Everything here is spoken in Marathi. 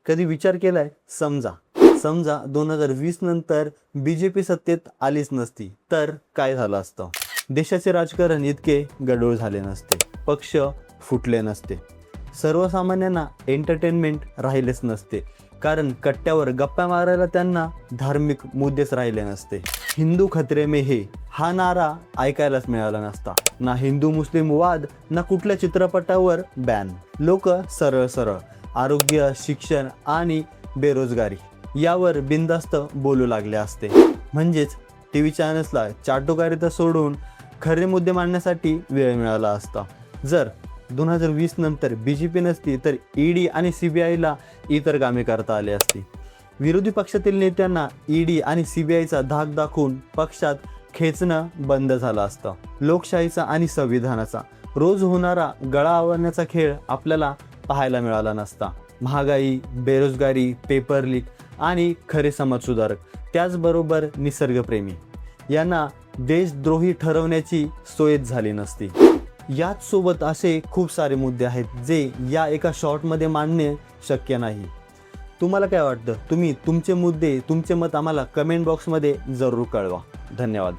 कधी विचार केलाय? समजा 2020 नंतर BJP सत्तेत आलीच नसती तर काय झालं असतं? देशाचे राजकारण इतके गढूळ झाले नसते, पक्ष फुटले नसते, सर्वसामान्यांना एंटरटेनमेंट राहिलेच नसते, कारण कट्ट्यावर गप्पा मारायला त्यांना धार्मिक मुद्देच राहिले नसते. हिंदू खतरे में हे हा नारा ऐकायलाच मिळाला नसता. ना हिंदू मुस्लिम वाद, ना कुठल्या चित्रपटावर बॅन. लोक सरळ आरोग्य, शिक्षण आणि बेरोजगारी यावर बिनधास्त बोलू लागले असते. म्हणजेच TV चॅनल्सला चाटुकारिता सोडून खरे मुद्दे मांडण्यासाठी वेळ मिळाला असता. जर 2020 नंतर BJP नसती तर ED आणि CBIला इतर कामे करता आली असती. विरोधी पक्षातील नेत्यांना ED आणि CBIचा धाक दाखवून पक्षात खेचणं बंद झालं असतं. लोकशाहीचा आणि संविधानाचा रोज होणारा गळा आवळण्याचा खेळ आपल्याला पाहायला मिळाला नसता. महागाई, बेरोजगारी, पेपर लीक आणि खरे समाजसुधारक, त्याचबरोबर निसर्गप्रेमी यांना देशद्रोही ठरवण्याची सोयच झाली नसती. याच सोबत असे खूप सारे मुद्दे आहेत जे या एका शॉर्टमध्ये मांडणे शक्य नाही. तुम्हाला काय वाटतं? तुम्ही तुमचे मुद्दे, तुमचे मत आम्हाला कमेंट बॉक्समध्ये जरूर कळवा. धन्यवाद.